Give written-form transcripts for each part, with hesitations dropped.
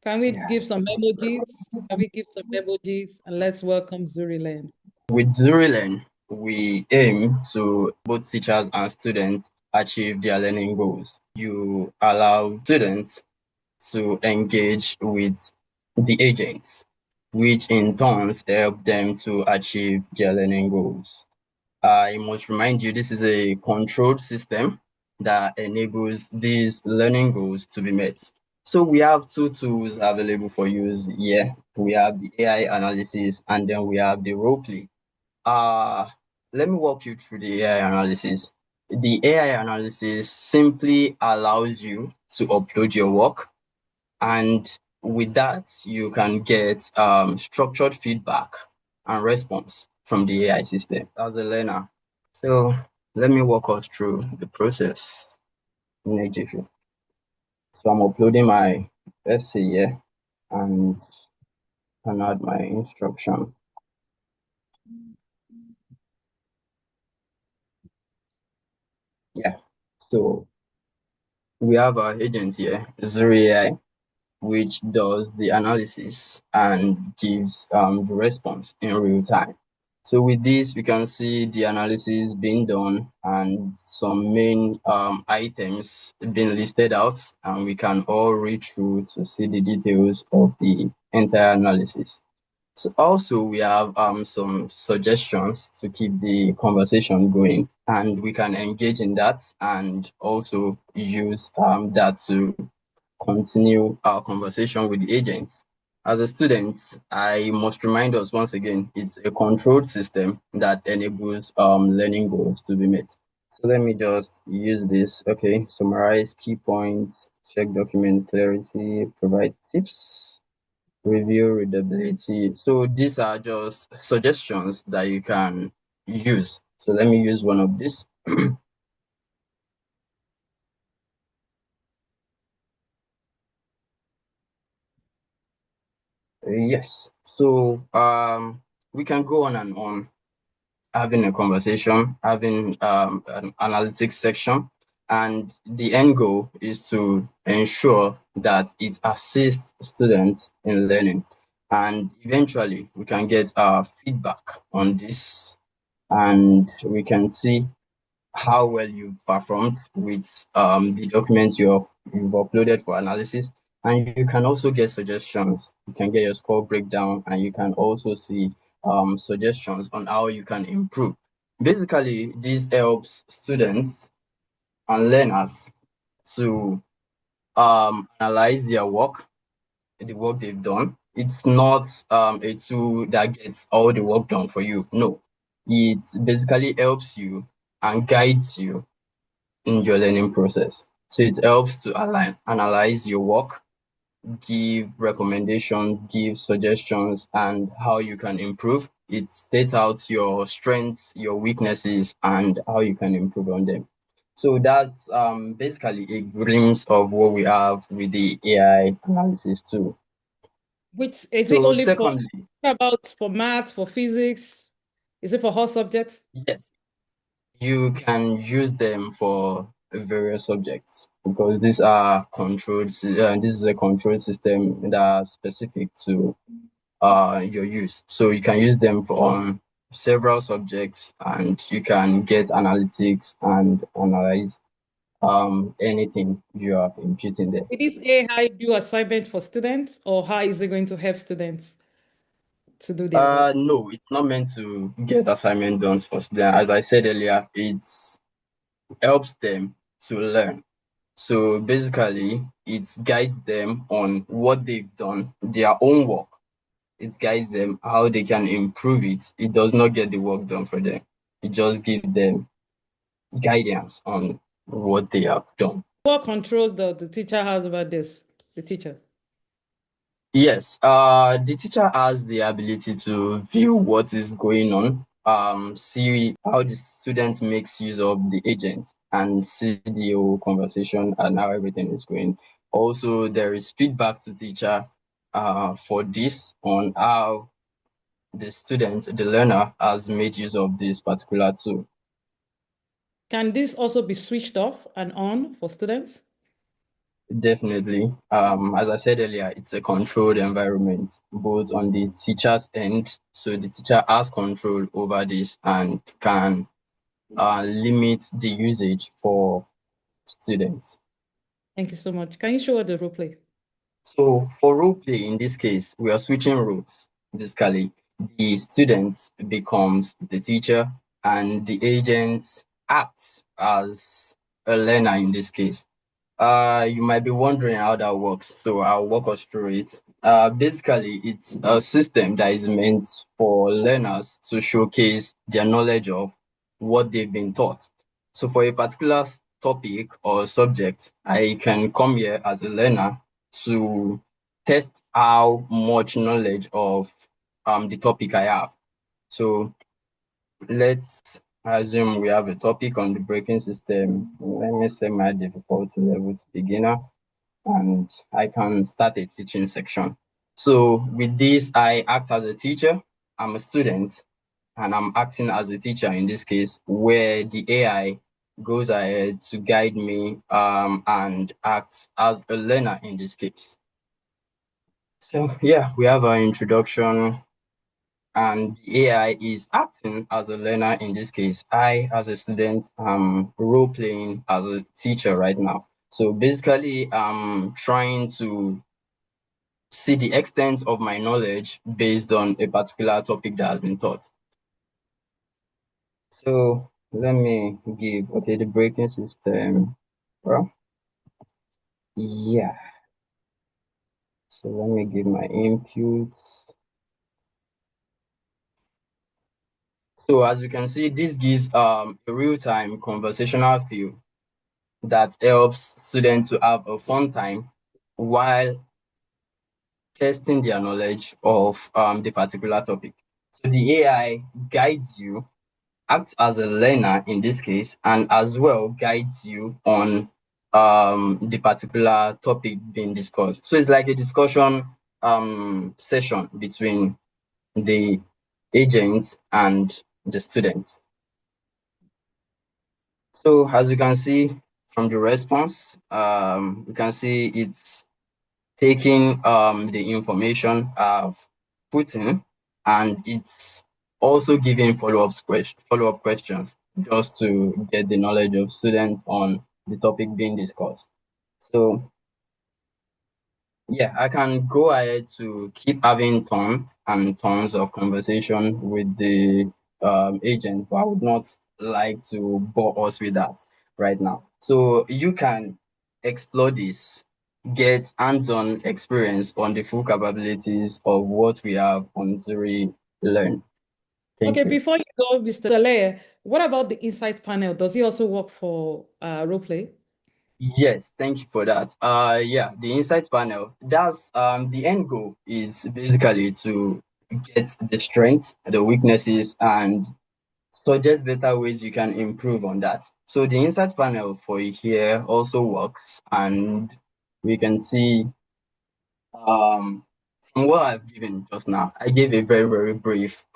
Can we Yeah. give some emojis? Can we give some emojis? And let's welcome Zuri Learn. With Zuri Learn, we aim to both teachers and students achieve their learning goals. You allow students to engage with the agents, which in turns help them to achieve their learning goals. I must remind you, this is a controlled system that enables these learning goals to be met. So we have two tools available for use here. We have the AI analysis and then we have the role play. Uh, Let me walk you through the AI analysis. The AI analysis simply allows you to upload your work, and with that, you can get structured feedback and response from the AI system as a learner. So let me walk us through the process in a jiffy. So I'm uploading my essay here and can add my instruction. Yeah. So we have our agent here, Zuri AI, which does the analysis and gives the response in real time. So with this, we can see the analysis being done and some main items being listed out, and we can all read through to see the details of the entire analysis. So also, we have some suggestions to keep the conversation going, and we can engage in that and also use that to continue our conversation with the agent. As a student, I must remind us once again, it's a controlled system that enables learning goals to be met. So let me just use this. Okay, summarize key points, check document clarity, provide tips, review readability. So these are just suggestions that you can use. So let me use one of these. Yes. So we can go on and on having a conversation, having an analytics section, and the end goal is to ensure that it assists students in learning. And eventually, we can get our feedback on this, and we can see how well you performed with the documents you've uploaded for analysis. And you can also get suggestions. You can get your score breakdown, and you can also see suggestions on how you can improve. Basically, this helps students and learners to analyze their work, the work they've done. It's not a tool that gets all the work done for you. No, it basically helps you and guides you in your learning process. So it helps to analyze your work, give recommendations, give suggestions, and how you can improve. It states out your strengths, your weaknesses, and how you can improve on them. So that's basically a glimpse of what we have with the AI analysis tool. Which is it So only for secondly, what about for math, for physics? Is it for all subjects? yes, you can use them for various subjects because these are this is a controlled system that's specific to your use. So you can use them for several subjects, and you can get analytics and analyze anything you are imputing there. Will this AI do assignment for students, or how is it going to help students to do their work? No, it's not meant to get assignment done for them. As I said earlier, it helps them to learn. So basically, it guides them on what they've done, their own work. It guides them how they can improve it. It does not get the work done for them. It just gives them guidance on what they have done. What controls the teacher has over this? The teacher. Yes, the teacher has the ability to view what is going on, see how the student makes use of the agent, and see the whole conversation and how everything is going. Also, there is feedback to teacher for this on how the student, the learner, has made use of this particular tool. Can this also be switched off and on for students? Definitely. As I said earlier, it's a controlled environment, both on the teacher's end. So the teacher has control over this and can limit the usage for students. Thank you so much. Can you show us the role play? So for role play, in this case, we are switching roles. Basically, the student becomes the teacher and the agent acts as a learner in this case. You might be wondering how that works, so I'll walk us through it. Basically, it's a system that is meant for learners to showcase their knowledge of what they've been taught. So, for a particular topic or subject, I can come here as a learner to test how much knowledge of the topic I have. So, let's assume we have a topic on the braking system. Let me set my difficulty level to beginner and I can start a teaching section. So with this, I act as a teacher. I'm a student and I'm acting as a teacher in this case, where the AI goes ahead to guide me and acts as a learner in this case. So yeah, we have our introduction and the AI is acting as a learner in this case. I, as a student, am role playing as a teacher right now. So basically, I'm trying to see the extent of my knowledge based on a particular topic that has been taught. So let me give, okay, the braking system. Well, yeah. So let me give my input. So as you can see, this gives a real-time conversational feel that helps students to have a fun time while testing their knowledge of the particular topic. So the AI guides you, acts as a learner in this case, and as well guides you on the particular topic being discussed. So it's like a discussion session between the agents and the students. So as you can see from the response, you can see it's taking the information I've put in and it's also giving follow-up questions just to get the knowledge of students on the topic being discussed. So yeah, I can go ahead to keep having tons and tons of conversation with the agent, but I would not like to bore us with that right now. So you can explore this, get hands-on experience on the full capabilities of what we have on Zuri Learn. Okay, Thank you. before you go, Mr. Saleh, what about the insight panel? Does it also work for role play? Yes, thank you for that. Yeah, the insights panel. That's the end goal is basically to get the strengths, the weaknesses, and suggest better ways you can improve on that. So the insights panel for here also works, and we can see um from what I've given just now, I gave a very, very brief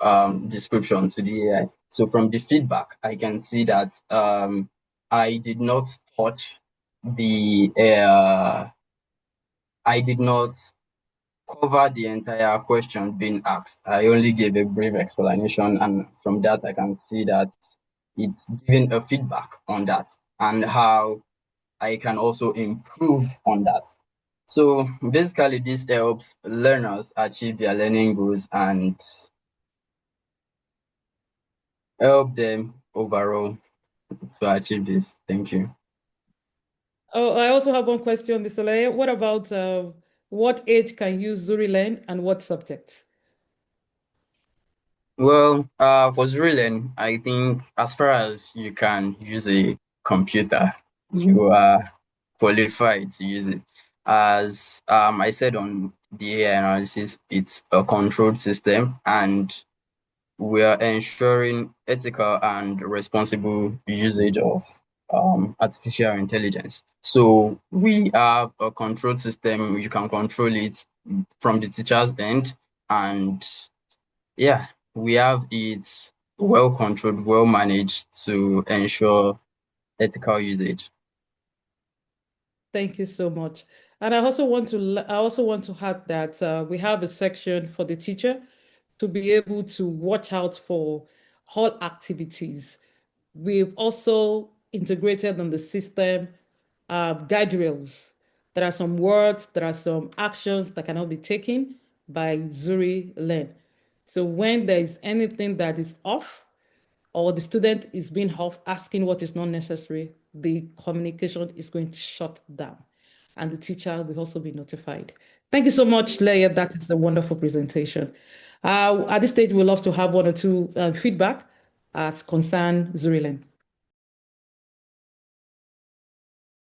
description to the AI. So from the feedback, I can see that I did not touch the I did not cover the entire question being asked. I only gave a brief explanation, and from that, I can see that it's giving a feedback on that and how I can also improve on that. So basically, this helps learners achieve their learning goals and help them overall to achieve this. Thank you. Oh, I also have one question, Mr. Saleh. What about what age can use Zuri Learn and what subjects? Well, for Zurilen, I think as far as you can use a computer, you are qualified to use it. As I said on the AI analysis, it's a controlled system and we are ensuring ethical and responsible usage of artificial intelligence. So we have a controlled system, you can control it from the teacher's end and yeah, we have it well controlled, well managed to ensure ethical usage. Thank you so much. And I also want to add that we have a section for the teacher to be able to watch out for all activities. We've also integrated in the system guide rails. There are some words, there are some actions that cannot be taken by Zuri Learn. So when there is anything that is off, or the student is being off asking what is not necessary, the communication is going to shut down and the teacher will also be notified. Thank you so much, Leah. That is a wonderful presentation. At this stage, we'd love to have one or two feedback as concern Zuriland.